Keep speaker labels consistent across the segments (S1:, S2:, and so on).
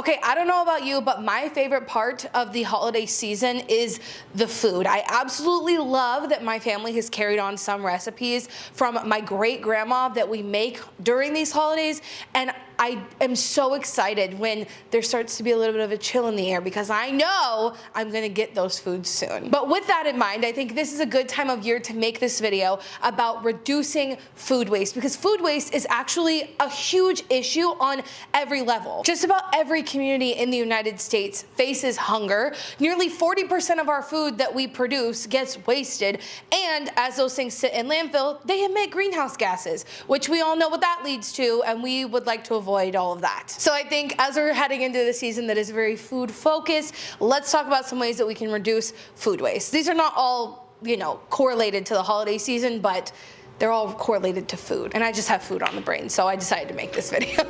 S1: Okay, I don't know about you, but my favorite part of the holiday season is the food. I absolutely love that my family has carried on some recipes from my great grandma that we make during these holidays, and I am so excited when there starts to be a little bit of a chill in the air because I know I'm gonna get those foods soon. But with that in mind, I think this is a good time of year to make this video about reducing food waste, because food waste is actually a huge issue on every level. Just about every community in the United States faces hunger. Nearly 40% of our food that we produce gets wasted, and as those things sit in landfill, they emit greenhouse gases, which we all know what that leads to, and we would like to avoid all of that. So I think as we're heading into the season that is very food focused, let's talk about some ways that we can reduce food waste. These are not all, correlated to the holiday season, but they're all correlated to food. And I just have food on the brain, so I decided to make this video.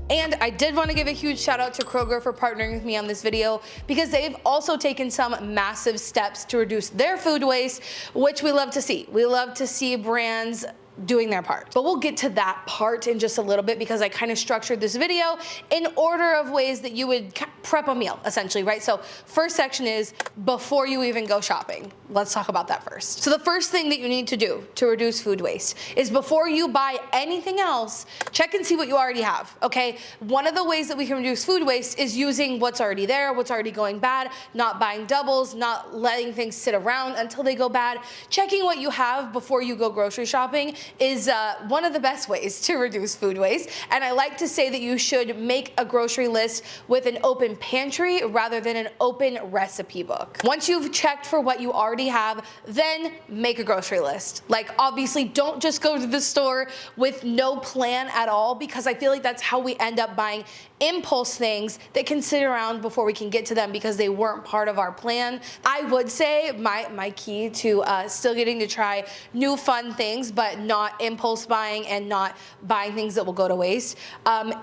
S1: And I did want to give a huge shout out to Kroger for partnering with me on this video, because they've also taken some massive steps to reduce their food waste, which we love to see. We love to see brands doing their part. But we'll get to that part in just a little bit, because I kind of structured this video in order of ways that you would prep a meal, essentially, right? So first section is before you even go shopping. Let's talk about that first. So the first thing that you need to do to reduce food waste is before you buy anything else, check and see what you already have, okay? One of the ways that we can reduce food waste is using what's already there, what's already going bad, not buying doubles, not letting things sit around until they go bad. Checking what you have before you go grocery shopping is one of the best ways to reduce food waste. And I like to say that you should make a grocery list with an open pantry rather than an open recipe book. Once you've checked for what you already have, then make a grocery list. Like, obviously don't just go to the store with no plan at all, because I feel like that's how we end up buying impulse things that can sit around before we can get to them because they weren't part of our plan. I would say my key to still getting to try new fun things, but not impulse buying and not buying things that will go to waste,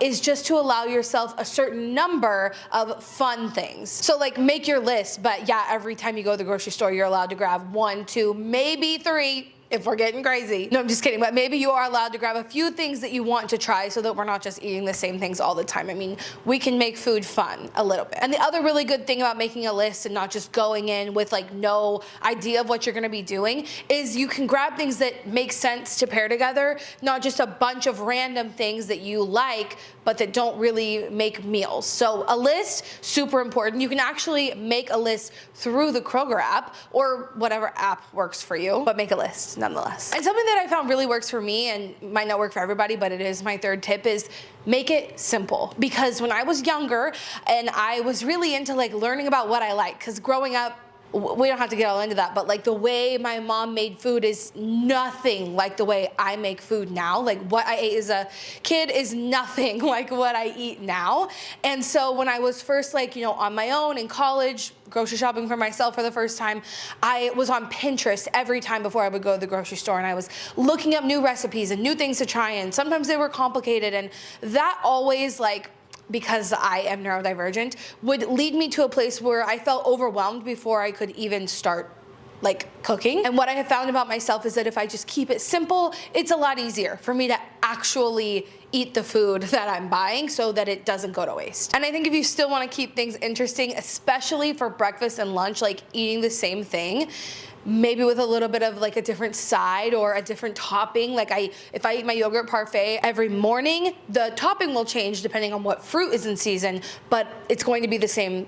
S1: is just to allow yourself a certain number of fun things. So like, make your list, but yeah, every time you go to the grocery store, you're allowed to grab 1, 2, maybe 3, if we're getting crazy. No, I'm just kidding, but maybe you are allowed to grab a few things that you want to try so that we're not just eating the same things all the time. I mean, we can make food fun a little bit. And the other really good thing about making a list and not just going in with like no idea of what you're gonna be doing is you can grab things that make sense to pair together, not just a bunch of random things that you like, but that don't really make meals. So a list, super important. You can actually make a list through the Kroger app or whatever app works for you, but make a list nonetheless. And something that I found really works for me, and might not work for everybody, but it is my third tip, is make it simple. Because when I was younger and I was really into like learning about what I like, because growing up, we don't have to get all into that, but like the way my mom made food is nothing like the way I make food now. Like what I ate as a kid is nothing like what I eat now. And so when I was first on my own in college, grocery shopping for myself for the first time, I was on Pinterest every time before I would go to the grocery store, and I was looking up new recipes and new things to try, and sometimes they were complicated, and that always, because I am neurodivergent, would lead me to a place where I felt overwhelmed before I could even start cooking. And what I have found about myself is that if I just keep it simple, it's a lot easier for me to actually eat the food that I'm buying so that it doesn't go to waste. And I think if you still want to keep things interesting, especially for breakfast and lunch, eating the same thing, maybe with a little bit of a different side or a different topping. If I eat my yogurt parfait every morning, the topping will change depending on what fruit is in season, but it's going to be the same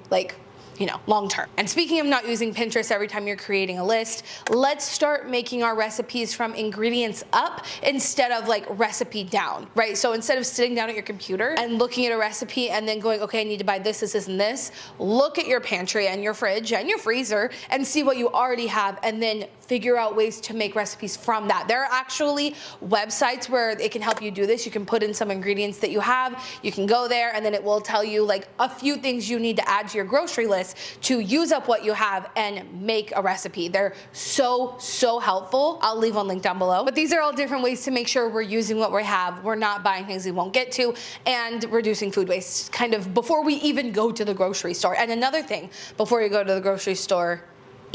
S1: long term. And speaking of not using Pinterest every time you're creating a list, let's start making our recipes from ingredients up instead of recipe down, right? So instead of sitting down at your computer and looking at a recipe and then going, okay, I need to buy this, and this, look at your pantry and your fridge and your freezer and see what you already have, and then figure out ways to make recipes from that. There are actually websites where it can help you do this. You can put in some ingredients that you have, you can go there, and then it will tell you a few things you need to add to your grocery list to use up what you have and make a recipe. They're so helpful. I'll leave one link down below. But these are all different ways to make sure we're using what we have, we're not buying things we won't get to, and reducing food waste kind of before we even go to the grocery store. And another thing, before you go to the grocery store,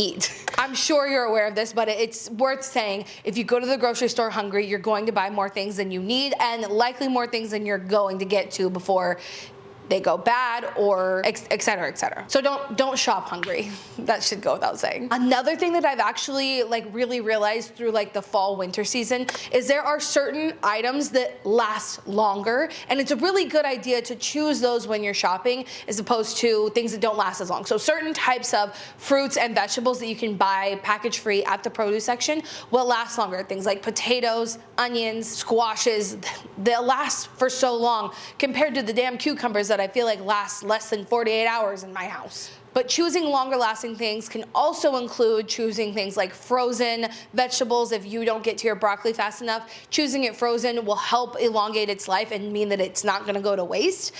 S1: eat. I'm sure you're aware of this, but it's worth saying, if you go to the grocery store hungry, you're going to buy more things than you need, and likely more things than you're going to get to before they go bad, or et cetera, et cetera. So don't shop hungry. That should go without saying. Another thing that I've actually really realized through the fall winter season is there are certain items that last longer, and it's a really good idea to choose those when you're shopping as opposed to things that don't last as long. So certain types of fruits and vegetables that you can buy package free at the produce section will last longer. Things like potatoes, onions, squashes, they'll last for so long compared to the damn cucumbers that I feel like last less than 48 hours in my house. But choosing longer lasting things can also include choosing things like frozen vegetables. If you don't get to your broccoli fast enough, choosing it frozen will help elongate its life and mean that it's not gonna go to waste.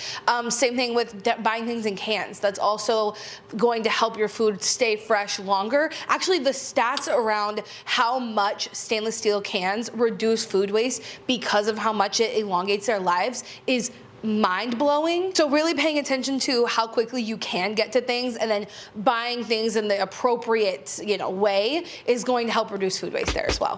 S1: Same thing with buying things in cans. That's also going to help your food stay fresh longer. Actually, the stats around how much stainless steel cans reduce food waste because of how much it elongates their lives is mind-blowing. So really paying attention to how quickly you can get to things and then buying things in the appropriate, way is going to help reduce food waste there as well.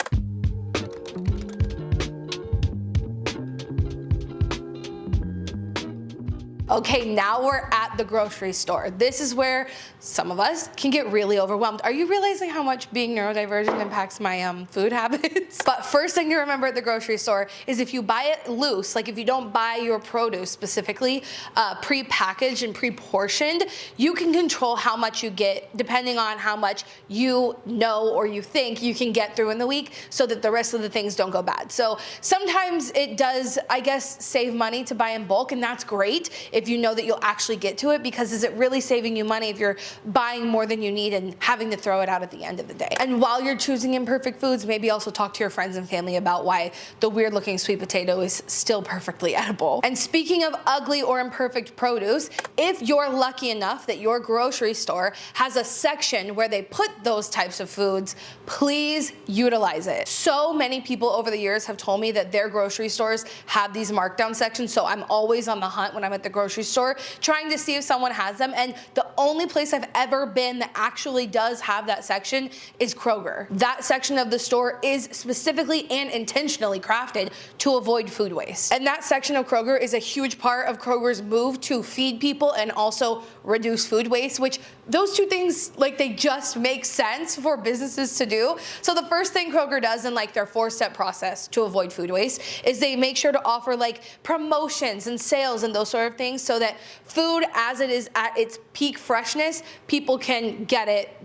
S1: Okay, now we're at the grocery store. This is where some of us can get really overwhelmed. Are you realizing how much being neurodivergent impacts my food habits? But first thing to remember at the grocery store is if you buy it loose, if you don't buy your produce specifically pre-packaged and pre-portioned, you can control how much you get depending on how much you know or you think you can get through in the week so that the rest of the things don't go bad. So sometimes it does, I guess, save money to buy in bulk, and that's great if you know that you'll actually get to it, because is it really saving you money if you're buying more than you need and having to throw it out at the end of the day? And while you're choosing imperfect foods, maybe also talk to your friends and family about why the weird looking sweet potato is still perfectly edible. And speaking of ugly or imperfect produce, if you're lucky enough that your grocery store has a section where they put those types of foods, please utilize it. So many people over the years have told me that their grocery stores have these markdown sections, so I'm always on the hunt when I'm at the grocery store trying to see if someone has them, and the only place I've ever been that actually does have that section is Kroger. That section of the store is specifically and intentionally crafted to avoid food waste. And that section of Kroger is a huge part of Kroger's move to feed people and also reduce food waste, which those two things, they just make sense for businesses to do. So the first thing Kroger does in their 4-step process to avoid food waste is they make sure to offer promotions and sales and those sort of things so that food as it is at its peak freshness, people can get it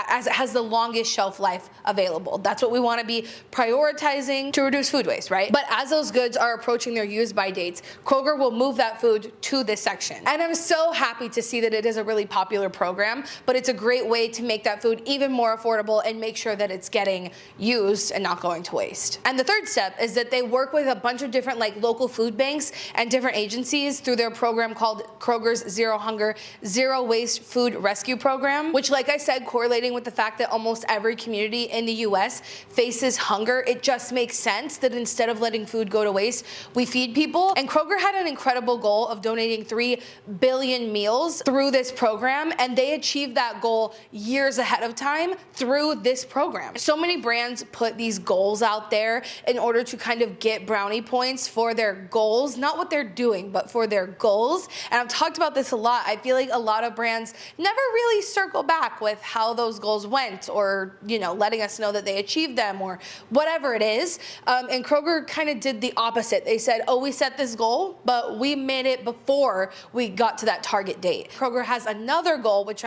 S1: as it has the longest shelf life available. That's what we want to be prioritizing to reduce food waste, right? But as those goods are approaching their use-by dates, Kroger will move that food to this section. And I'm so happy to see that it is a really popular program, but it's a great way to make that food even more affordable and make sure that it's getting used and not going to waste. And the third step is that they work with a bunch of different local food banks and different agencies through their program called Kroger's Zero Hunger, Zero Waste Food Rescue Program, which, like I said, correlating with the fact that almost every community in the US faces hunger, it just makes sense that instead of letting food go to waste, we feed people. And Kroger had an incredible goal of donating 3 billion meals through this program, and they achieved that goal years ahead of time through this program. So many brands put these goals out there in order to kind of get brownie points for their goals, not what they're doing, but for their goals. And I've talked about this a lot. I feel like a lot of brands never really circle back with how those goals went, or letting us know that they achieved them, or whatever it is. And Kroger kind of did the opposite. They said, oh, we set this goal, but we made it before we got to that target date. Kroger has another goal, which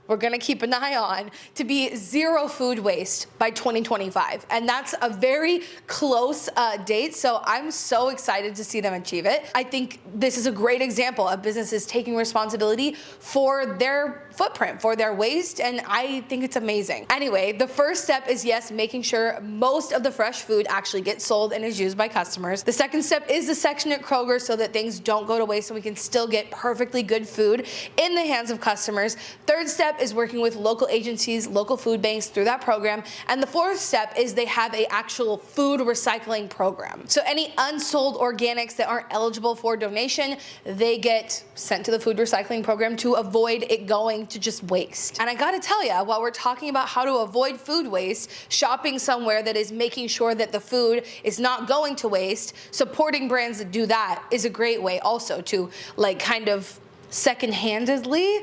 S1: we're gonna keep an eye on, to be zero food waste by 2025. And that's a very close date, so I'm so excited to see them achieve it. I think this is a great example of businesses taking responsibility for their footprint, for their waste, and I think it's amazing. Anyway, the first step is, yes, making sure most of the fresh food actually gets sold and is used by customers. The second step is the section at Kroger so that things don't go to waste and we can still get perfectly good food in the hands of customers. Third step step is working with local agencies, local food banks through that program. And the fourth step is they have an actual food recycling program. So any unsold organics that aren't eligible for donation, they get sent to the food recycling program to avoid it going to just waste. And I gotta tell you, while we're talking about how to avoid food waste, shopping somewhere that is making sure that the food is not going to waste, supporting brands that do that is a great way also to like kind of second-handedly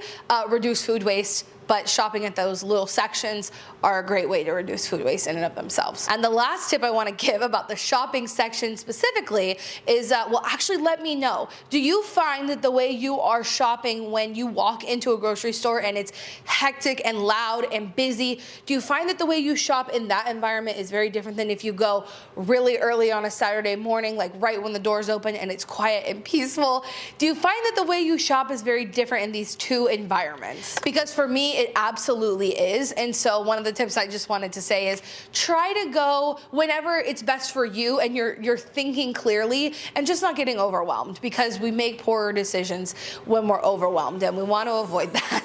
S1: reduce food waste. But shopping at those little sections are a great way to reduce food waste in and of themselves. And the last tip I want to give about the shopping section specifically is, well, actually let me know. Do you find that the way you are shopping when you walk into a grocery store and it's hectic and loud and busy, do you find that the way you shop in that environment is very different than if you go really early on a Saturday morning, like right when the doors open and it's quiet and peaceful? Do you find that the way you shop is very different in these two environments? Because for me, it absolutely is. And so one of the tips I just wanted to say is try to go whenever it's best for you and you're thinking clearly and just not getting overwhelmed, because we make poorer decisions when we're overwhelmed and we want to avoid that.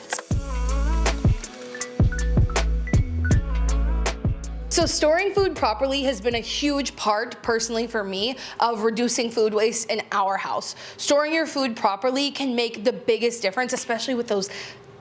S1: So storing food properly has been a huge part, personally for me, of reducing food waste in our house. Storing your food properly can make the biggest difference, especially with those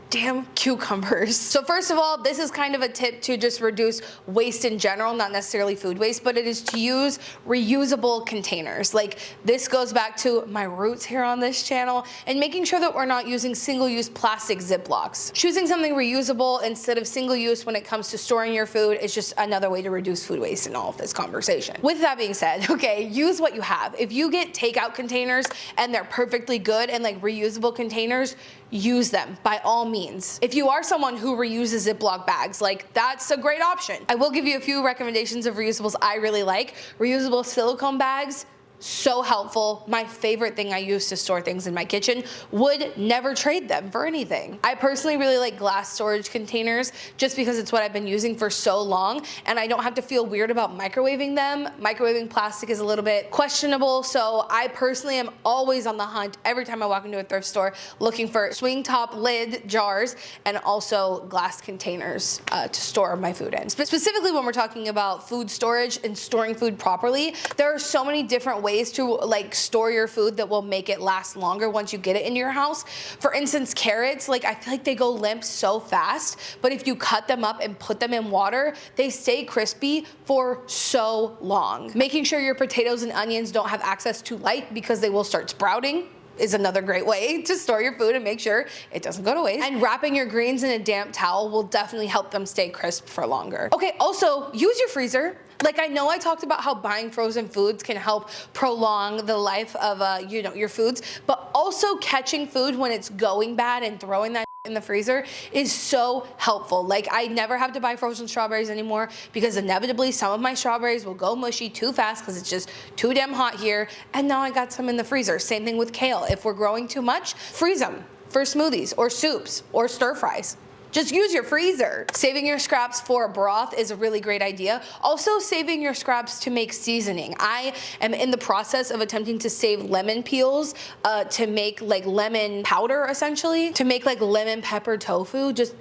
S1: damn cucumbers. So first of all, this is kind of a tip to just reduce waste in general, not necessarily food waste, but it is to use reusable containers. Like, this goes back to my roots here on this channel and making sure that we're not using single-use plastic Ziplocs. Choosing something reusable instead of single-use when it comes to storing your food is just another way to reduce food waste in all of this conversation. With that being said, okay, use what you have. If you get takeout containers and they're perfectly good and like reusable containers, use them by all means. If you are someone who reuses Ziploc bags, like, that's a great option. I will give you a few recommendations of reusables I really like. Reusable silicone bags, so helpful. My favorite thing I use to store things in my kitchen. Would never trade them for anything. I personally really like glass storage containers just because it's what I've been using for so long and I don't have to feel weird about microwaving them. Microwaving plastic is a little bit questionable, so I personally am always on the hunt every time I walk into a thrift store looking for swing top lid jars and also glass containers to store my food in. Specifically when we're talking about food storage and storing food properly, there are so many different ways to like store your food that will make it last longer once you get it in your house. For instance, carrots, like, I feel like they go limp so fast, but if you cut them up and put them in water, they stay crispy for so long. Making sure your potatoes and onions don't have access to light because they will start sprouting is another great way to store your food and make sure it doesn't go to waste. And wrapping your greens in a damp towel will definitely help them stay crisp for longer. Okay, also use your freezer. Like, I know I talked about how buying frozen foods can help prolong the life of your foods, but also catching food when it's going bad and throwing that in the freezer is so helpful. Like, I never have to buy frozen strawberries anymore because inevitably some of my strawberries will go mushy too fast because it's just too damn hot here, and now I got some in the freezer. Same thing with kale. If we're growing too much, freeze them for smoothies or soups or stir fries. Just use your freezer. Saving your scraps for broth is a really great idea. Also, saving your scraps to make seasoning. I am in the process of attempting to save lemon peels to make like lemon powder, essentially, to make like lemon pepper tofu. Just,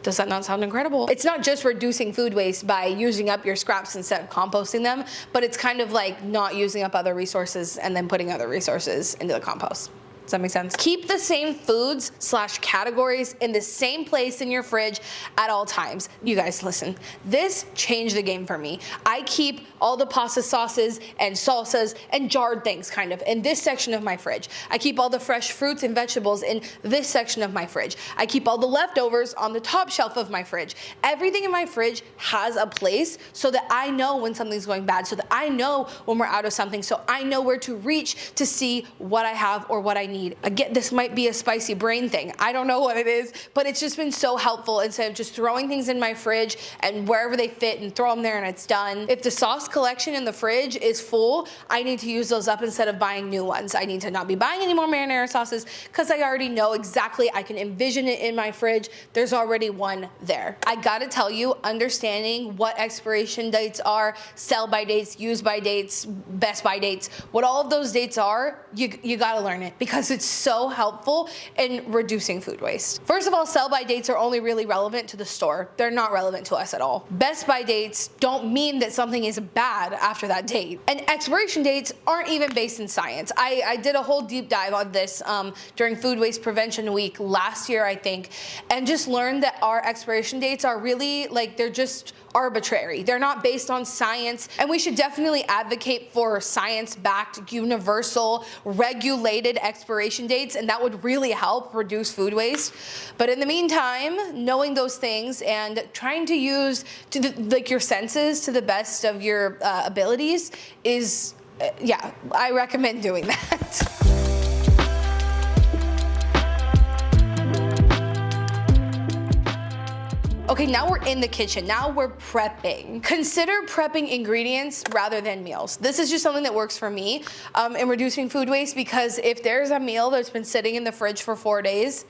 S1: does that not sound incredible? It's not just reducing food waste by using up your scraps instead of composting them, but it's kind of like not using up other resources and then putting other resources into the compost. Does that make sense? Keep the same foods / categories in the same place in your fridge at all times. You guys, listen, this changed the game for me. I keep all the pasta sauces and salsas and jarred things kind of in this section of my fridge. I keep all the fresh fruits and vegetables in this section of my fridge. I keep all the leftovers on the top shelf of my fridge. Everything in my fridge has a place so that I know when something's going bad, so that I know when we're out of something, so I know where to reach to see what I have or what I need. Again, this might be a spicy brain thing. I don't know what it is, but it's just been so helpful instead of just throwing things in my fridge and wherever they fit and throw them there and it's done. If the sauce collection in the fridge is full, I need to use those up instead of buying new ones. I need to not be buying any more marinara sauces because I already know exactly, I can envision it in my fridge. There's already one there. I gotta tell you, understanding what expiration dates are, sell by dates, use by dates, best by dates, what all of those dates are, you gotta learn it because because it's so helpful in reducing food waste. First of all, sell-by dates are only really relevant to the store. They're not relevant to us at all. Best-by dates don't mean that something is bad after that date. And expiration dates aren't even based in science. I did a whole deep dive on this during Food Waste Prevention Week last year, I think, and just learned that our expiration dates are really, like, they're just arbitrary. They're not based on science, and we should definitely advocate for science-backed, universal, regulated expiration dates, and that would really help reduce food waste. But in the meantime, knowing those things and trying to use your senses to the best of your abilities is, yeah, I recommend doing that. Okay, now we're in the kitchen. Now we're prepping. Consider prepping ingredients rather than meals. This is just something that works for me in reducing food waste, because if there's a meal that's been sitting in the fridge for 4 days,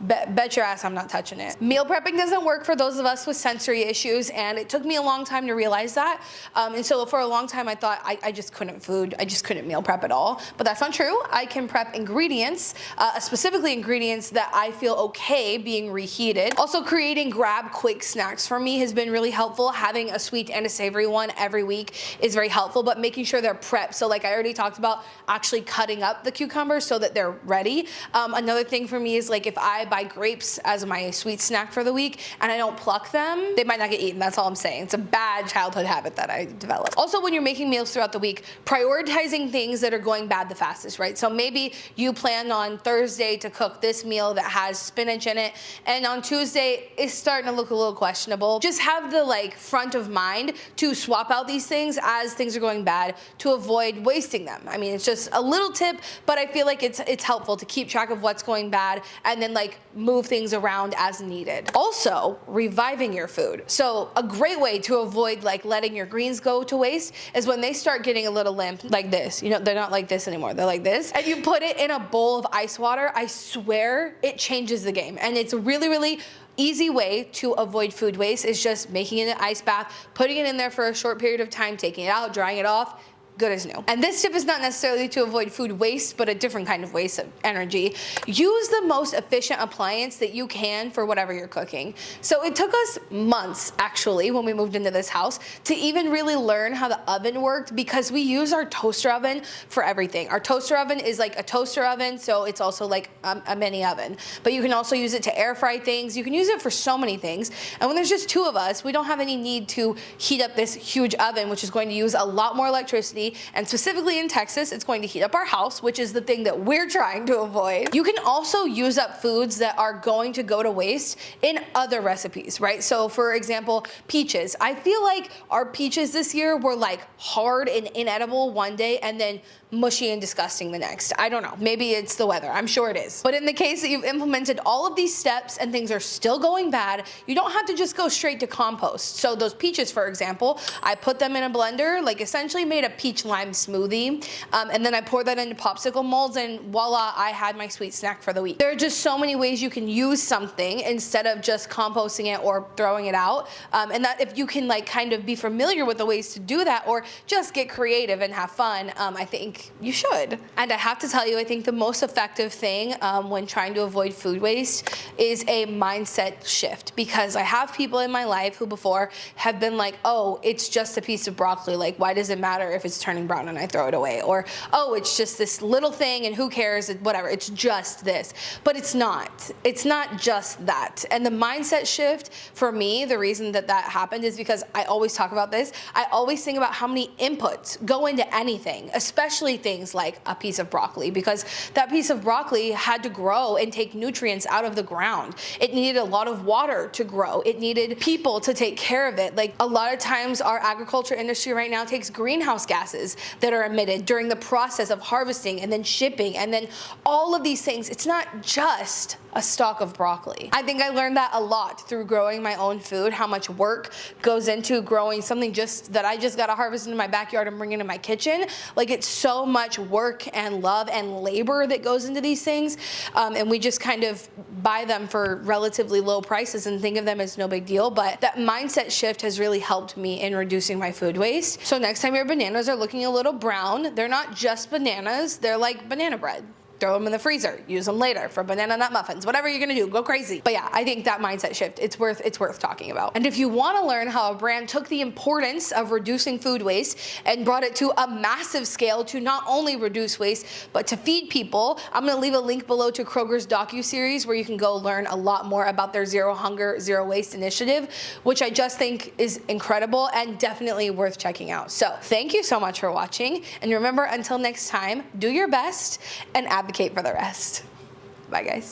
S1: bet your ass I'm not touching it. Meal prepping doesn't work for those of us with sensory issues, and it took me a long time to realize that. And so for a long time I thought I just couldn't meal prep at all. But that's not true. I can prep ingredients, specifically ingredients that I feel okay being reheated. Also, creating grab quick snacks for me has been really helpful. Having a sweet and a savory one every week is very helpful, but making sure they're prepped. So like I already talked about, actually cutting up the cucumbers so that they're ready. Another thing for me is, like, if I buy grapes as my sweet snack for the week and I don't pluck them, they might not get eaten. That's all I'm saying. It's a bad childhood habit that I developed. Also, when you're making meals throughout the week, prioritizing things that are going bad the fastest, right? So maybe you plan on Thursday to cook this meal that has spinach in it, and on Tuesday it's starting to look a little questionable. Just have the front of mind to swap out these things as things are going bad to avoid wasting them. I mean, it's just a little tip, but I feel like it's helpful to keep track of what's going bad and then move things around as needed. Also, reviving your food. So a great way to avoid letting your greens go to waste is when they start getting a little limp like this. You know, they're not like this anymore. They're like this. And you put it in a bowl of ice water. I swear it changes the game. And it's a really, really easy way to avoid food waste is just making it an ice bath, putting it in there for a short period of time, taking it out, drying it off. Good as new. And this tip is not necessarily to avoid food waste, but a different kind of waste of energy. Use the most efficient appliance that you can for whatever you're cooking. So it took us months, actually, when we moved into this house, to even really learn how the oven worked, because we use our toaster oven for everything. Our toaster oven is like a toaster oven, so it's also like a mini oven. But you can also use it to air fry things. You can use it for so many things. And when there's just two of us, we don't have any need to heat up this huge oven, which is going to use a lot more electricity. And specifically in Texas, it's going to heat up our house, which is the thing that we're trying to avoid. You can also use up foods that are going to go to waste in other recipes, right? So for example, peaches. I feel like our peaches this year were hard and inedible one day and then mushy and disgusting the next. I don't know. Maybe it's the weather. I'm sure it is. But in the case that you've implemented all of these steps and things are still going bad, you don't have to just go straight to compost. So those peaches, for example, I put them in a blender, essentially made a peach lime smoothie, and then I poured that into popsicle molds, and voila, I had my sweet snack for the week. There are just so many ways you can use something instead of just composting it or throwing it out, and that if you can kind of be familiar with the ways to do that, or just get creative and have fun, I think you should. And I have to tell you, I think the most effective thing when trying to avoid food waste is a mindset shift, because I have people in my life who before have been like, oh, it's just a piece of broccoli, why does it matter if it's turning brown and I throw it away? Or, oh, it's just this little thing and who cares, whatever, it's just this. But it's not. It's not just that. And the mindset shift for me, the reason that happened is because I always talk about this. I always think about how many inputs go into anything, especially things like a piece of broccoli, because that piece of broccoli had to grow and take nutrients out of the ground. It needed a lot of water to grow. It needed people to take care of it. A lot of times our agriculture industry right now takes greenhouse gases that are emitted during the process of harvesting and then shipping and then all of these things. It's not just a stalk of broccoli. I think I learned that a lot through growing my own food, how much work goes into growing something that I just got to harvest in my backyard and bring into my kitchen. It's so much work and love and labor that goes into these things, and we just kind of buy them for relatively low prices and think of them as no big deal. But that mindset shift has really helped me in reducing my food waste. So next time your bananas are looking a little brown, they're not just bananas, they're like banana bread. throw them in the freezer, use them later for banana nut muffins, whatever you're gonna do, go crazy. But yeah, I think that mindset shift, it's worth talking about. And if you wanna learn how a brand took the importance of reducing food waste and brought it to a massive scale to not only reduce waste, but to feed people, I'm gonna leave a link below to Kroger's docuseries where you can go learn a lot more about their Zero Hunger, Zero Waste initiative, which I just think is incredible and definitely worth checking out. So thank you so much for watching. And remember, until next time, do your best and advocate for the rest. Bye, guys.